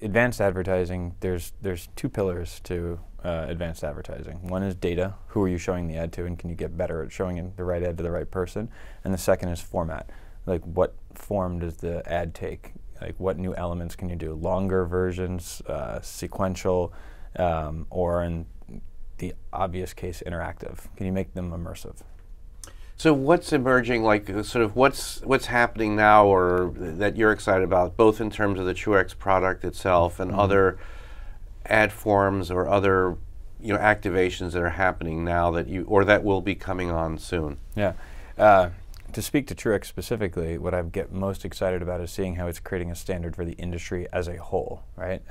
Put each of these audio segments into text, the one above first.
advanced advertising, there's two pillars to advanced advertising. One is data. Who are you showing the ad to, and can you get better at showing the right ad to the right person? And the second is format. Like, what form does the ad take? Like, what new elements can you do? Longer versions, sequential, or in the obvious case, interactive. Can you make them immersive? So what's emerging, like sort of what's happening now, or that you're excited about, both in terms of the TrueX product itself and other ad forms or other activations that are happening now that or that will be coming on soon? Yeah. To speak to TrueX specifically, what I get most excited about is seeing how it's creating a standard for the industry as a whole, right?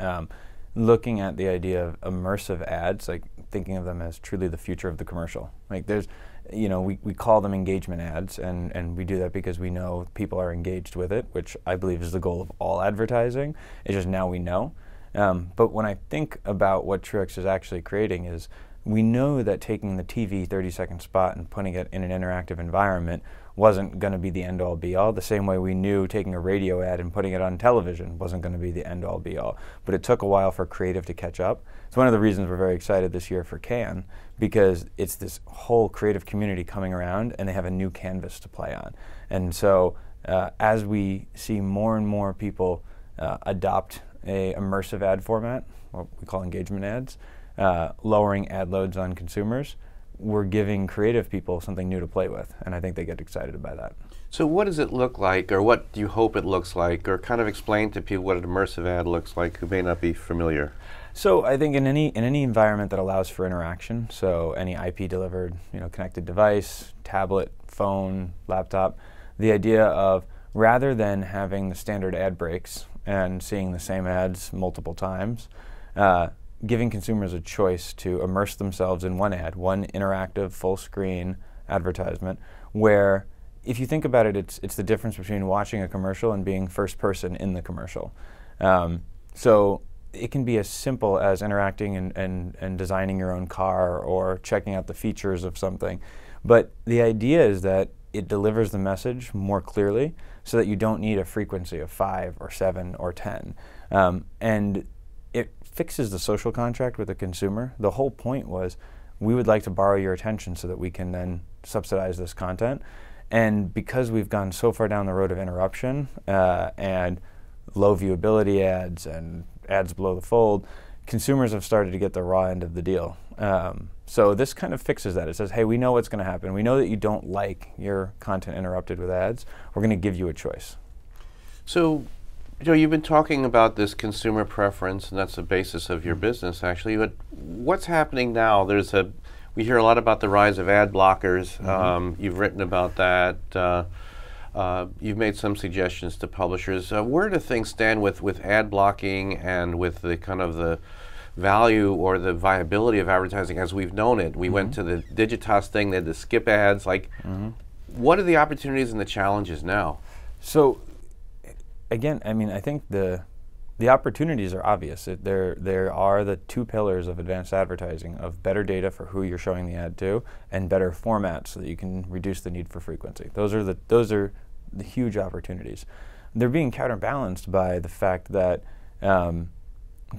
Looking at the idea of immersive ads, like thinking of them as truly the future of the commercial. Like, there's, we call them engagement ads, and we do that because we know people are engaged with it, which I believe is the goal of all advertising. It's just now we know. But when I think about what TrueX is actually creating is, we know that taking the TV 30-second spot and putting it in an interactive environment wasn't going to be the end-all be-all, the same way we knew taking a radio ad and putting it on television wasn't going to be the end-all be-all. But it took a while for creative to catch up. It's one of the reasons we're very excited this year for Cannes, because it's this whole creative community coming around and they have a new canvas to play on. And so as we see more and more people adopt a immersive ad format, what we call engagement ads, lowering ad loads on consumers, we're giving creative people something new to play with, and I think they get excited by that. So what does it look like, or what do you hope it looks like, or kind of explain to people what an immersive ad looks like who may not be familiar? So I think in any environment that allows for interaction, so any IP delivered, connected device, tablet, phone, laptop, the idea of, rather than having the standard ad breaks and seeing the same ads multiple times, giving consumers a choice to immerse themselves in one ad, one interactive, full screen advertisement, where, if you think about it, it's the difference between watching a commercial and being first person in the commercial. So it can be as simple as interacting and designing your own car or checking out the features of something. But the idea is that it delivers the message more clearly so that you don't need a frequency of 5 or 7 or 10. And it fixes the social contract with the consumer. The whole point was, we would like to borrow your attention so that we can then subsidize this content. And because we've gone so far down the road of interruption and low viewability ads and ads below the fold, consumers have started to get the raw end of the deal. So this kind of fixes that. It says, hey, we know what's going to happen. We know that you don't like your content interrupted with ads. We're going to give you a choice. So, Joe, you've been talking about this consumer preference, and that's the basis of your business, actually. But what's happening now? We hear a lot about the rise of ad blockers. You've written about that. You've made some suggestions to publishers. Where do things stand with ad blocking and with the kind of the value or the viability of advertising as we've known it? We went to the Digitas thing, they had to skip ads. Like, what are the opportunities and the challenges now? So, again, I mean, I think the opportunities are obvious. There are the two pillars of advanced advertising, of better data for who you're showing the ad to, and better formats so that you can reduce the need for frequency. Those are the huge opportunities. They're being counterbalanced by the fact that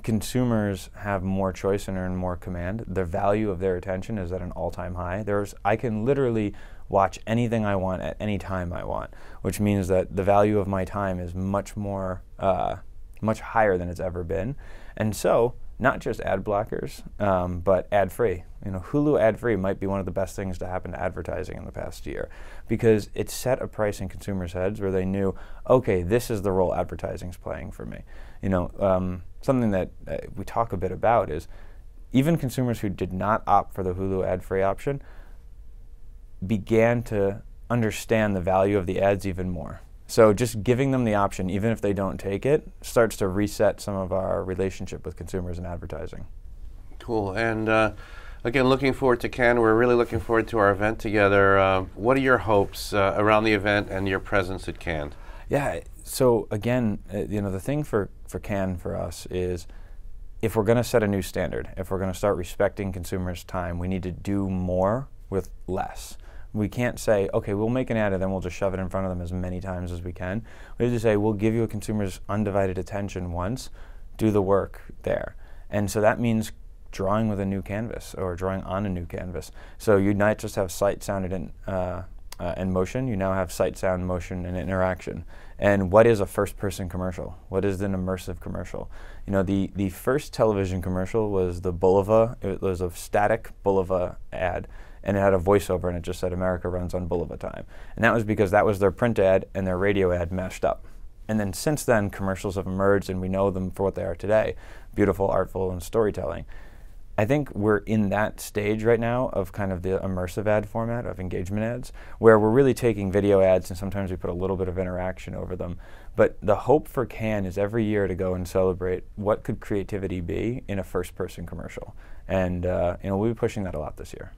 consumers have more choice and earn more command. The value of their attention is at an all-time high. I can literally watch anything I want at any time I want, which means that the value of my time is much higher than it's ever been. And so, not just ad blockers, but ad-free. Hulu ad-free might be one of the best things to happen to advertising in the past year, because it set a price in consumers' heads where they knew, okay, this is the role advertising's playing for me. Something that we talk a bit about is, even consumers who did not opt for the Hulu ad-free option began to understand the value of the ads even more. So just giving them the option, even if they don't take it, starts to reset some of our relationship with consumers and advertising. Cool. And again, looking forward to Cannes. We're really looking forward to our event together. What are your hopes around the event and your presence at Cannes? Yeah. So again, the thing for Cannes for us is, if we're going to set a new standard, if we're going to start respecting consumers' time, we need to do more with less. We can't say, okay, we'll make an ad and then we'll just shove it in front of them as many times as we can. We have to say, we'll give you a consumer's undivided attention once, do the work there. And so that means drawing with a new canvas or drawing on a new canvas. So you not just have sight, sound, and motion, you now have sight, sound, motion, and interaction. And what is a first-person commercial? What is an immersive commercial? You know, the first television commercial was the Bulova. It was a static Bulova ad, and it had a voiceover, and it just said, "America runs on Bulova time." And that was because that was their print ad and their radio ad mashed up. And then since then, commercials have emerged, and we know them for what they are today: beautiful, artful, and storytelling. I think we're in that stage right now of kind of the immersive ad format of engagement ads, where we're really taking video ads and sometimes we put a little bit of interaction over them. But the hope for Cannes is every year to go and celebrate what could creativity be in a first-person commercial. And you know, we'll be pushing that a lot this year.